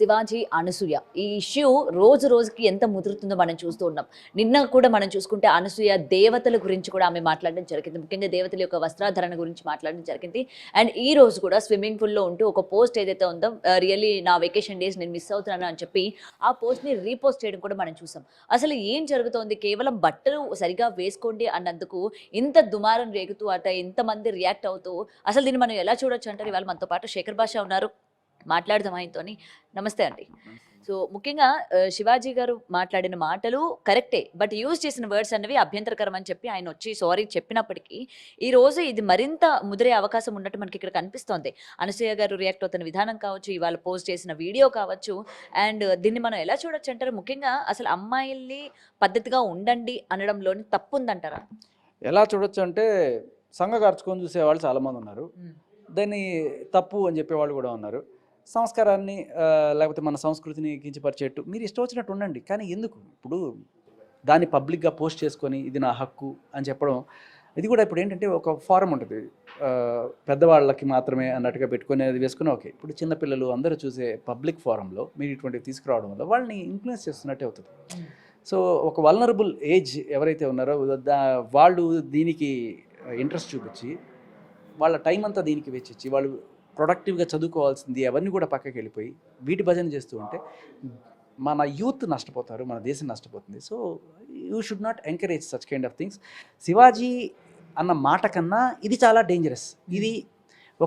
శివాజీ, అనసూయ ఈ ఇష్యూ రోజు రోజుకి ఎంత ముదురుతుందో మనం చూస్తూ ఉన్నాం. నిన్న కూడా మనం చూసుకుంటే అనసూయ దేవతల గురించి కూడా ఆమె మాట్లాడడం జరిగింది. ముఖ్యంగా దేవతల యొక్క వస్త్రాధరణ గురించి మాట్లాడడం జరిగింది. అండ్ ఈ రోజు కూడా స్విమ్మింగ్ పూల్‌లో ఉంటూ ఒక పోస్ట్ ఏదైతే ఉందో రియల్లీ నా వెకేషన్ డేస్ నేను మిస్ అవుతున్నాను అని చెప్పి ఆ పోస్ట్‌ని రీపోస్ట్ చేయడం కూడా మనం చూసాం. అసలు ఏం జరుగుతోంది? కేవలం బట్టలు సరిగ్గా వేసుకోండి అన్నందుకు ఇంత దుమారం రేగుతూ ఇంతమంది రియాక్ట్ అవుతూ అసలు దీన్ని మనం ఎలా చూడొచ్చు అంటారు? ఇవాళ మనతో పాటు శేఖర్ భాష ఉన్నారు. మాట్లాడదాం ఆయనతోని. నమస్తే అండి. సో ముఖ్యంగా శివాజీ గారు మాట్లాడిన మాటలు కరెక్టే. బట్ యూజ్ చేసిన వర్డ్స్ అన్నవి అభ్యంతరకరం అని చెప్పి ఆయన వచ్చి సారీ చెప్పినప్పటికీ, ఈ రోజు ఇది మరింత ముదిరే అవకాశం ఉన్నట్టు మనకి ఇక్కడ కనిపిస్తోంది. అనసూయ గారు రియాక్ట్ అవుతున్న విధానం కావచ్చు, ఇవాళ పోస్ట్ చేసిన వీడియో కావచ్చు. అండ్ దీన్ని మనం ఎలా చూడొచ్చు అంటారు? ముఖ్యంగా అసలు అమ్మాయిల్ని పద్ధతిగా ఉండండి అనడంలోని తప్పు ఉందంటారా? ఎలా చూడొచ్చు అంటే సంఘకార్చుకొని చూసేవాళ్ళు చాలామంది ఉన్నారు. దాన్ని తప్పు అని చెప్పేవాళ్ళు కూడా ఉన్నారు. సంస్కారాన్ని లేకపోతే మన సంస్కృతిని కించపరిచేట్టు మీరు ఇష్టం వచ్చినట్టు ఉండండి. కానీ ఎందుకు ఇప్పుడు దాన్ని పబ్లిక్గా పోస్ట్ చేసుకొని ఇది నా హక్కు అని చెప్పడం, ఇది కూడా ఇప్పుడు ఏంటంటే ఒక ఫారం ఉంటుంది, పెద్దవాళ్ళకి మాత్రమే అన్నట్టుగా పెట్టుకొని అది వేసుకుని ఓకే. ఇప్పుడు చిన్నపిల్లలు అందరూ చూసే పబ్లిక్ ఫారంలో మీరు ఇటువంటివి తీసుకురావడం వల్ల వాళ్ళని ఇన్ఫ్లుయెన్స్ చేస్తున్నట్టే అవుతుంది. సో ఒక వల్నరబుల్ ఏజ్ ఎవరైతే ఉన్నారో వాళ్ళు దీనికి ఇంట్రెస్ట్ చూపించి వాళ్ళ టైం అంతా దీనికి వెచ్చిచ్చి వాళ్ళు ప్రొడక్టివ్గా చదువుకోవాల్సింది అవన్నీ కూడా పక్కకి వెళ్ళిపోయి వీటి భజన చేస్తూ ఉంటే మన యూత్ నష్టపోతారు, మన దేశం నష్టపోతుంది. So you should not encourage such kind of things. Shivaji అన్న మాట కన్నా ఇది చాలా డేంజరస్. ఇది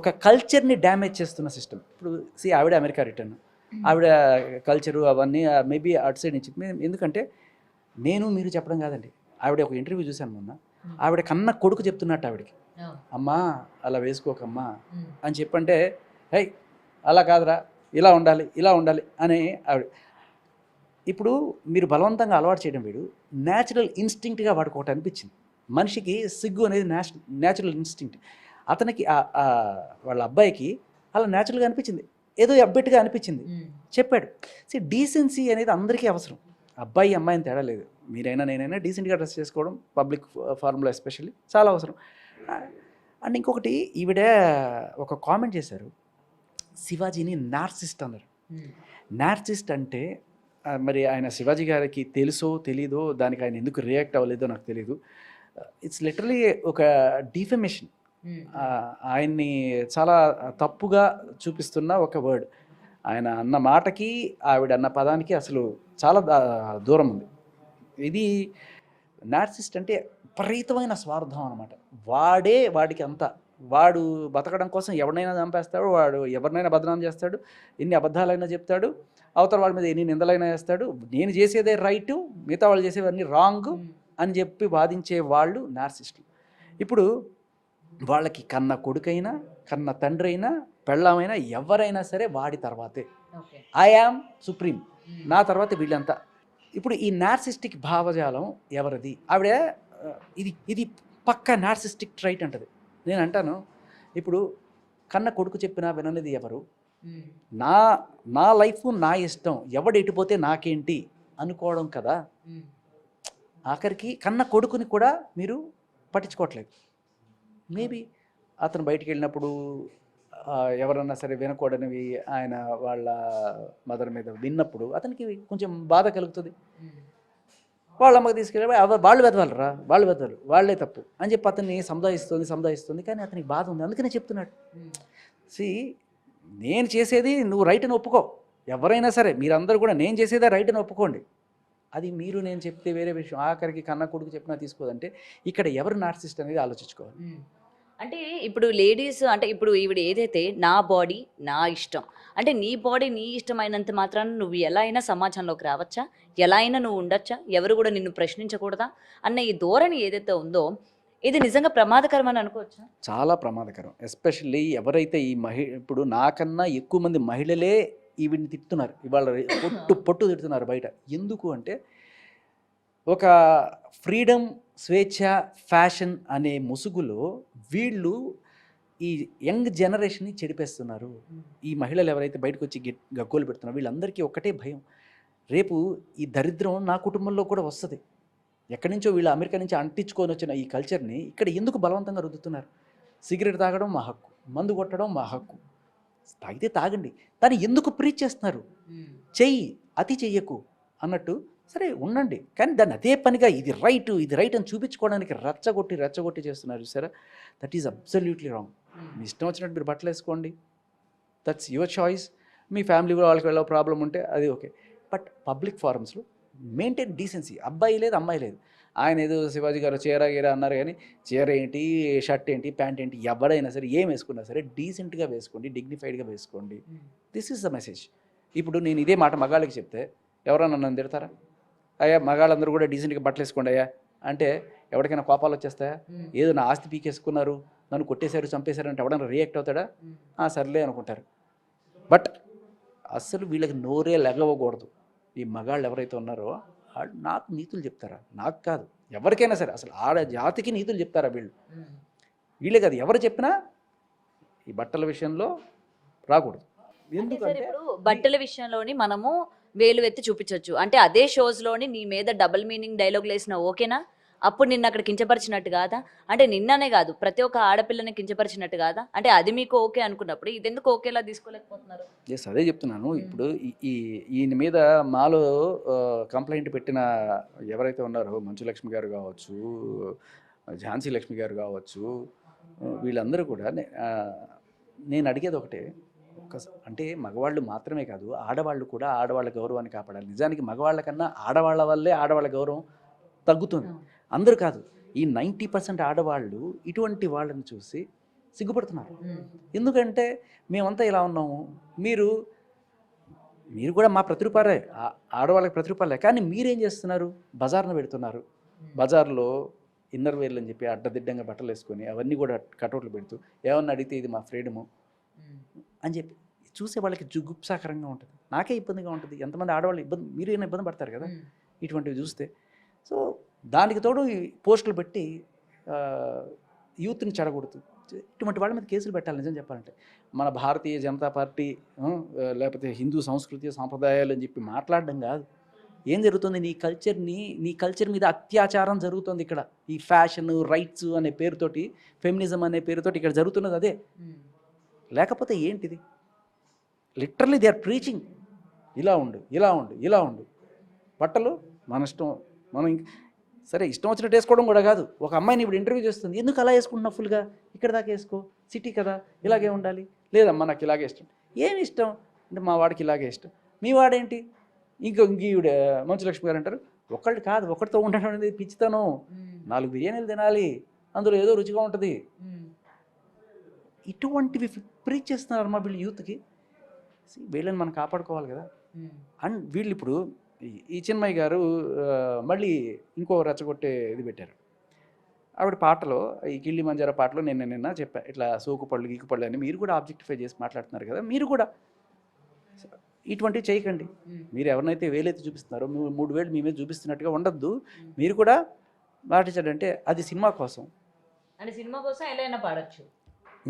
ఒక కల్చర్ని డ్యామేజ్ చేస్తున్న సిస్టమ్. ఇప్పుడు ఆవిడ అమెరికా రిటర్న్, ఆవిడ కల్చరు అవన్నీ మేబీ అటు సైడ్ నుంచి ఎందుకంటే మీరు చెప్పడం కాదండి. ఆవిడ ఒక ఇంటర్వ్యూ చూశాను మొన్న. ఆవిడ కన్న కొడుకు చెప్తున్నట్టు ఆవిడకి, అమ్మా అలా వేసుకోకమ్మా అని చెప్పంటే, హై అలా కాదురా ఇలా ఉండాలి అని ఆవిడ. ఇప్పుడు మీరు బలవంతంగా అలవాటు చేయడం వీడు న్యాచురల్ ఇన్స్టింక్ట్గా వాడుకోవటం అనిపించింది. మనిషికి సిగ్గు అనేది న్యాచురల్ ఇన్స్టింక్ట్. అతనికి వాళ్ళ అబ్బాయికి అలా న్యాచురల్గా అనిపించింది, ఏదో అబ్బెట్టుగా అనిపించింది, చెప్పాడు. డీసెన్సీ అనేది అందరికీ అవసరం. అబ్బాయి అమ్మాయిని తేడా లేదు. మీరైనా నేనైనా డీసెంట్గా డ్రెస్ చేసుకోవడం పబ్లిక్ ఫార్మ్లో ఎస్పెషల్లీ చాలా అవసరం. అండ్ ఇంకొకటి, ఈవిడ ఒక కామెంట్ చేశారు, శివాజీని నార్సిస్ట్ అన్నారు. నార్సిస్ట్ అంటే మరి ఆయన శివాజీ గారికి తెలుసో తెలీదో, దానికి ఆయన ఎందుకు రియాక్ట్ అవ్వలేదో నాకు తెలీదు. ఇట్స్ లిటరలీ ఒక డిఫెమేషన్. ఆయన్ని చాలా తప్పుగా చూపిస్తున్న ఒక వర్డ్. ఆయన అన్న మాటకి ఆవిడ అన్న పదానికి అసలు చాలా దూరం ఉంది. ఇది నార్సిస్ట్ అంటే విపరీతమైన స్వార్థం అనమాట. వాడికి అంతా, వాడు బతకడం కోసం ఎవరినైనా చంపేస్తాడు, వాడు ఎవరినైనా బదనాం చేస్తాడు, ఎన్ని అబద్ధాలైనా చెప్తాడు, అవతల వాళ్ళ మీద ఎన్ని నిందలైనా వేస్తాడు. నేను చేసేదే రైటు, మిగతా వాళ్ళు చేసేవన్నీ రాంగ్ అని చెప్పి వాదించే వాళ్ళు నార్సిస్టులు. ఇప్పుడు వాళ్ళకి కన్న కొడుకైనా, కన్న తండ్రి అయినా, పెళ్ళామైనా ఎవరైనా సరే వాడి తర్వాతే. ఐ యామ్ సుప్రీం, నా తర్వాత వీళ్ళంతా. ఇప్పుడు ఈ నార్సిస్టిక్ భావజాలం ఎవరిది? ఆవిడ ఇది పక్కా నార్సిస్టిక్ ట్రైట్ అంటది. నేను అంటాను, ఇప్పుడు కన్న కొడుకు చెప్పినా విననిది ఎవరు? నా లైఫ్ నా ఇష్టం, ఎవడు ఎటుపోతే నాకేంటి అనుకోవడం కదా. ఆఖరికి కన్న కొడుకుని కూడా మీరు పట్టించుకోవట్లేదు. మేబీ అతను బయటికి వెళ్ళినప్పుడు ఎవరన్నా సరే వినకూడనివి ఆయన వాళ్ళ మదర్ మీద విన్నప్పుడు అతనికి కొంచెం బాధ కలుగుతుంది. వాళ్ళ అమ్మకి తీసుకెళ్ళి వాళ్ళు వెదవాలరా, వాళ్ళే తప్పు అని చెప్పి అతన్ని సముదాయిస్తుంది. కానీ అతనికి బాధ ఉంది, అందుకనే చెప్తున్నాడు. నేను చేసేది నువ్వు రైట్ అని ఒప్పుకో. ఎవరైనా సరే మీరందరూ కూడా నేను చేసేదే రైట్ అని ఒప్పుకోండి. అది నేను చెప్తే వేరే విషయం. ఆఖరికి కన్న కొడుకు చెప్పినా తీసుకోదంటే ఇక్కడ ఎవరు నార్సిస్ట్ అనేది ఆలోచించుకోవాలి. అంటే ఇప్పుడు లేడీస్ అంటే ఇప్పుడు ఈవిడ ఏదైతే నా బాడీ నా ఇష్టం అంటే, నీ బాడీ నీ ఇష్టమైనంత మాత్రాన నువ్వు ఎలా అయినా సమాజంలోకి రావచ్చా, ఎలా అయినా నువ్వు ఉండొచ్చా, ఎవరు కూడా నిన్ను ప్రశ్నించకూడదా అన్న ఈ ధోరణి ఏదైతే ఉందో ఇది నిజంగా ప్రమాదకరం అని అనుకోవచ్చా? చాలా ప్రమాదకరం. ఎస్పెషల్లీ ఎవరైతే ఇప్పుడు నాకన్నా ఎక్కువ మంది మహిళలే ఈవిని తిట్టుతున్నారు ఇవాళ, పొట్టు తిడుతున్నారు బయట. ఎందుకు అంటే ఒక ఫ్రీడమ్, స్వేచ్ఛ, ఫ్యాషన్ అనే ముసుగులో వీళ్ళు ఈ యంగ్ జనరేషన్ని చెడిపేస్తున్నారు. ఈ మహిళలు ఎవరైతే బయటకు వచ్చి గగ్గోలు పెడుతున్నారో వీళ్ళందరికీ ఒక్కటే భయం, రేపు ఈ దరిద్రం నా కుటుంబంలో కూడా వస్తుంది. ఎక్కడి నుంచో వీళ్ళు అమెరికా నుంచి అంటించుకొని వచ్చిన ఈ కల్చర్ని ఇక్కడ ఎందుకు బలవంతంగా రుద్దుతున్నారు? సిగరెట్ తాగడం మా హక్కు, మందు కొట్టడం మా హక్కు, తాగితే తాగండి, దాన్ని ఎందుకు ప్రీచ్ చేస్తున్నారు? చెయ్యి, అతి చెయ్యకు అన్నట్టు. సరే ఉండండి, కానీ దాన్ని అదే పనిగా ఇది రైట్ అని చూపించుకోవడానికి రెచ్చగొట్టి చేస్తున్నారు చూసారా? That is absolutely wrong. మీ ఇష్టం వచ్చినట్టు మీరు బట్టలు వేసుకోండి, దట్స్ యువర్ చాయిస్. మీ ఫ్యామిలీ కూడా వాళ్ళకి వెళ్ళే ప్రాబ్లం ఉంటే అది ఓకే. బట్ పబ్లిక్ ఫారమ్స్లో మెయింటైన్ డీసెన్సీ. అబ్బాయి లేదు, అమ్మాయి లేదు. ఆయన ఏదో శివాజీ గారు చీర గీర అన్నారు, కానీ చీర ఏంటి, షర్ట్ ఏంటి, ప్యాంట్ ఏంటి, ఎవరైనా సరే ఏం వేసుకున్నా సరే డీసెంట్గా వేసుకోండి, డిగ్నిఫైడ్గా వేసుకోండి. This is the message. ఇప్పుడు నేను ఇదే మాట మగాళ్ళకి చెప్తే ఎవరన్నా నన్ను తిడతారా? అయ్యా మగాళ్ళందరూ కూడా డీసెంట్గా బట్టలు వేసుకోండి అయ్యా అంటే ఎవరికైనా కోపాలు వచ్చేస్తాయా? ఏదో నా ఆస్తి పీకేసుకున్నారు, నన్ను కొట్టేశారు, చంపేశారు అంటే ఎవడన్నా రియాక్ట్ అవుతాడా? సర్లే అనుకుంటారు. బట్ అస్సలు వీళ్ళకి నోరే లెగవకూడదు. ఈ మగాళ్ళు ఎవరైతే ఉన్నారో వాళ్ళు నాకు నీతులు చెప్తారా? నాకు కాదు, ఎవరికైనా సరే. అసలు ఆడ జాతికి నీతులు చెప్తారా వీళ్ళు? వీళ్ళే కాదు, ఎవరు చెప్పినా ఈ బట్టల విషయంలో రాకూడదు. ఎందుకంటే ఇప్పుడు బట్టల విషయంలోని మనము వేలు ఎత్తి చూపించవచ్చు. అంటే అదే షోస్లోని నీ మీద డబుల్ మీనింగ్ డైలాగులు వేసిన ఓకేనా? అప్పుడు నిన్ను అక్కడ కించపరిచినట్టు కాదా? అంటే నిన్ననే కాదు, ప్రతి ఒక్క ఆడపిల్లని కించపరిచినట్టు కాదా? అంటే అది మీకు ఓకే అనుకున్నప్పుడు ఇదెందుకు ఓకేలా తీసుకోలేకపోతున్నారు? ఎస్, అదే చెప్తున్నాను. ఇప్పుడు ఈయన మీద మాలో కంప్లైంట్ పెట్టిన ఎవరైతే ఉన్నారో మంచు లక్ష్మి గారు కావచ్చు, ఝాన్సీ లక్ష్మి గారు కావచ్చు, వీళ్ళందరూ కూడా నేను అడిగేది ఒకటే. అంటే మగవాళ్ళు మాత్రమే కాదు, ఆడవాళ్ళు కూడా ఆడవాళ్ళ గౌరవాన్ని కాపాడాలి. నిజానికి మగవాళ్ళ కన్నా ఆడవాళ్ళ వల్లే ఆడవాళ్ళ గౌరవం తగ్గుతుంది. అందరూ కాదు, ఈ 90% ఆడవాళ్ళు ఇటువంటి వాళ్ళని చూసి సిగ్గుపడుతున్నారు. ఎందుకంటే మేమంతా ఇలా ఉన్నాము, మీరు కూడా మా ప్రతిరూపాలే, ఆడవాళ్ళకి ప్రతిరూపాలే. కానీ మీరేం చేస్తున్నారు? బజార్ను పెడుతున్నారు. బజార్లో ఇన్నర్ వేర్లు అని చెప్పి అడ్డదిడ్డంగా బట్టలు వేసుకొని అవన్నీ కూడా కటౌట్లు పెడుతూ ఏమన్నా అడిగితే ఇది మా ఫ్రీడము అని చెప్పి చూసే వాళ్ళకి జుగుప్సాకరంగా ఉంటుంది. నాకే ఇబ్బందిగా ఉంటుంది. ఎంతమంది ఆడవాళ్ళు మీరైనా ఇబ్బంది పడతారు కదా ఇటువంటివి చూస్తే. సో దానికి తోడు ఈ పోస్టులు పెట్టి యూత్ని చెడగొడుతూ ఇటువంటి వాళ్ళ మీద కేసులు పెట్టాలి. నిజం చెప్పాలంటే మన భారతీయ జనతా పార్టీ లేకపోతే హిందూ సంస్కృతి సాంప్రదాయాలు అని చెప్పి మాట్లాడడం కాదు. ఏం జరుగుతుంది? నీ కల్చర్ మీద అత్యాచారం జరుగుతుంది ఇక్కడ. ఈ ఫ్యాషన్ రైట్స్ అనే పేరుతోటి, ఫెమినిజం అనే పేరుతోటి ఇక్కడ జరుగుతున్నది అదే. లేకపోతే ఏంటిది? లిటరల్లీ దే ఆర్ ప్రీచింగ్ ఇలా ఉండు. బట్టలు మన ఇష్టం, మనం సరే ఇష్టం వచ్చినట్టు వేసుకోవడం కూడా కాదు. ఒక అమ్మాయిని ఇప్పుడు ఇంటర్వ్యూ చేస్తుంది, ఎందుకు అలా వేసుకుంటున్నావు ఫుల్గా, ఇక్కడ దాకా వేసుకో, సిటీ కదా ఇలాగే ఉండాలి. లేదమ్మా నాకు ఇలాగే ఇష్టం. ఏమి ఇష్టం అంటే మా వాడికి ఇలాగే ఇష్టం. మీ వాడేంటి? ఈవిడ మంచు లక్ష్మి గారు అంటారు, ఒకళ్ళు కాదు ఒకటితో ఉండడం అనేది పిచ్చితనం. 4 బిర్యానీలు తినాలి, అందులో ఏదో రుచిగా ఉంటుంది. ఇటువంటివి ప్రీచ్ చేస్తున్నారమ్మా వీళ్ళు యూత్కి. వీళ్ళని మనం కాపాడుకోవాలి కదా. అండ్ వీళ్ళు ఇప్పుడు ఈ చిన్మయ్య గారు మళ్ళీ ఇంకో రెచ్చగొట్టే ఇది పెట్టారు. ఆవిడ పాటలో, ఈ కిళ్ళి మంజారా పాటలో నిన్న చెప్పా, ఇట్లా సోకుపళ్ళు గీకుపళ్ళు అని మీరు కూడా ఆబ్జెక్టిఫై చేసి మాట్లాడుతున్నారు కదా. మీరు కూడా ఇటువంటివి చేయకండి. మీరు ఎవరినైతే వేలైతే చూపిస్తున్నారో 3 వేలు మీ మీద చూపిస్తున్నట్టుగా ఉండద్దు. మీరు కూడా మాట్లాడంటే అది సినిమా కోసం, అంటే సినిమా కోసం ఎలా అయినా పాడొచ్చు.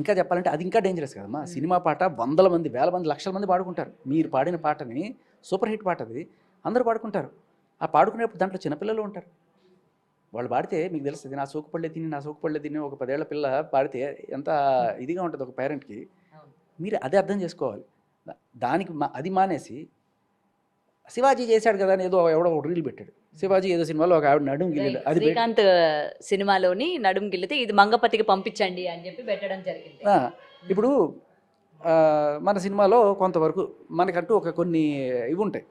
ఇంకా చెప్పాలంటే అది ఇంకా డేంజరస్ కదమ్మా. సినిమా పాట 100 మంది, 1000 మంది, లక్షల మంది పాడుకుంటారు. మీరు పాడిన పాటని సూపర్ హిట్ పాట అది, అందరూ పాడుకుంటారు. ఆ పాడుకునేప్పుడు దాంట్లో చిన్నపిల్లలు ఉంటారు. వాళ్ళు పాడితే మీకు తెలుస్తుంది, నా సోకుపళ్ళే తిని ఒక 10 ఏళ్ల పిల్ల పాడితే ఎంత ఇదిగా ఉంటుంది ఒక పేరెంట్కి. మీరు అదే అర్థం చేసుకోవాలి. దానికి అది మానేసి శివాజీ చేశాడు కదా అని ఎవడో ఒక రీల్ పెట్టాడు. శివాజీ ఏదో సినిమాలో ఒక ఆవిడ నడుము గిల్లి, అది శ్రీకాంత్ సినిమాలోని నడుము గిల్లితే ఇది మంగపతికి పంపించండి అని చెప్పి పెట్టడం జరిగింది. ఇప్పుడు మన సినిమాలో కొంతవరకు మనకంటూ కొన్ని ఇవి ఉంటాయి,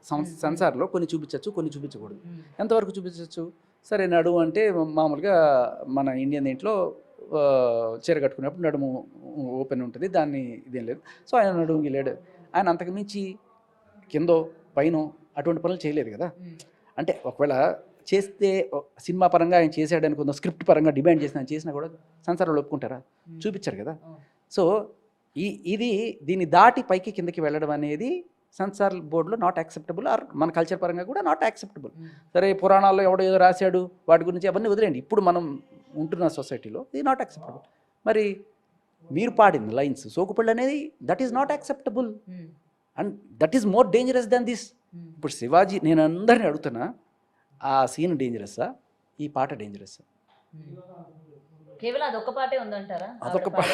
సెన్సార్లో కొన్ని చూపించవచ్చు, కొన్ని చూపించకూడదు. ఎంతవరకు చూపించవచ్చు? సరే నడుము అంటే మామూలుగా మన ఇండియన్ దీంట్లో చీర కట్టుకున్నప్పుడు నడుము ఓపెన్ ఉంటుంది, దాన్ని ఇదేం లేదు. సో ఆయన నడుము గిల్లాడు, ఆయన అంతకు మించి కిందో పైన అటువంటి పనులు చేయలేదు కదా. అంటే ఒకవేళ చేస్తే సినిమా పరంగా ఆయన చేశాడు అనుకుందో, స్క్రిప్ట్ పరంగా డిమాండ్ చేసినా కూడా సెన్సార్లో ఒప్పుకుంటారా? చూపించారు కదా. సో దీన్ని దాటి పైకి కిందకి వెళ్ళడం అనేది సెన్సార్ బోర్డులో నాట్ యాక్సెప్టబుల్, ఆర్ మన కల్చర్ పరంగా కూడా నాట్ యాక్సెప్టబుల్. సరే పురాణాల్లో ఎవడో ఏదో రాశాడు వాటి గురించి అవన్నీ వదిలేండి. ఇప్పుడు మనం ఉంటున్న సొసైటీలో ఇది నాట్ యాక్సెప్టబుల్. మరి మీరు పాడింది లైన్స్ సోకుపళ్ళు అనేది that is not acceptable and that is more dangerous than this. ఇప్పుడు శివాజీ, నేను అందరినీ అడుగుతున్నా, ఆ సీన్ డేంజరస్సా, ఈ పాట డేంజరస్సా? కేవలం అదొక పాటే ఉందంటారా? అదొక పాట.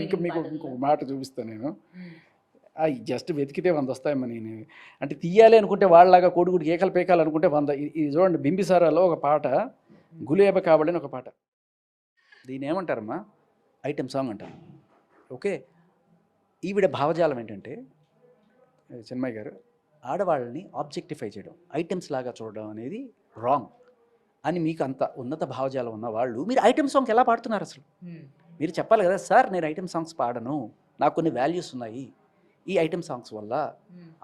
ఇంకా మీకు ఇంకొక మాట చూపిస్తాను నేను. అవి జస్ట్ వెతికితే 100 వస్తాయమ్మా. నేను అంటే తీయాలి అనుకుంటే వాళ్ళలాగా కోడిగుడు కేకలు పేకాలి అనుకుంటే 100. ఇది చూడండి, బింబిసారాలో ఒక పాట, గులేబ కాబడని ఒక పాట. దీని ఏమంటారమ్మా, ఐటెం సాంగ్ అంటారు. ఓకే, ఈవిడ భావజాలం ఏంటంటే చిన్మయ్య గారు, ఆడవాళ్ళని ఆబ్జెక్టిఫై చేయడం, ఐటమ్స్ లాగా చూడడం అనేది రాంగ్ అని మీకు అంత ఉన్నత భావజాలం ఉన్న వాళ్ళు మీరు ఐటెం సాంగ్ ఎలా పాడుతున్నారు అసలు? మీరు చెప్పాలి కదా, సార్ నేను ఐటెం సాంగ్స్ పాడను, నాకు కొన్ని వాల్యూస్ ఉన్నాయి, ఈ ఐటెం సాంగ్స్ వల్ల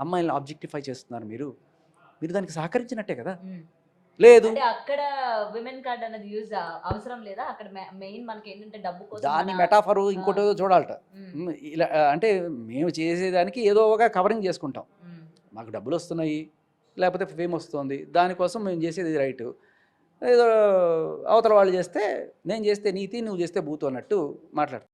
అమ్మాయిలను ఆబ్జెక్టిఫై చేస్తున్నారు మీరు దానికి సహకరించినట్టే కదా. లేదు, అంటే అక్కడ విమెన్ కార్డ్ అనేది యూజ్ అవసరం లేదా? అక్కడ మెయిన్ మనకి ఏంటంటే డబ్బు కోసం దాని మెటాఫరు ఇంకోటి ఏదో చూడాలట. ఇలా అంటే మేము చేసేదానికి ఏదో ఒక కవరింగ్ చేసుకుంటాం, మాకు డబ్బులు వస్తున్నాయి లేకపోతే ఫేమ్ వస్తుంది, దానికోసం మేము చేసేది రైటు. ఏదో అవతల వాళ్ళు చేస్తే నేను చేస్తే నీతి, నువ్వు చేస్తే బూతు అన్నట్టు మాట్లాడతాం.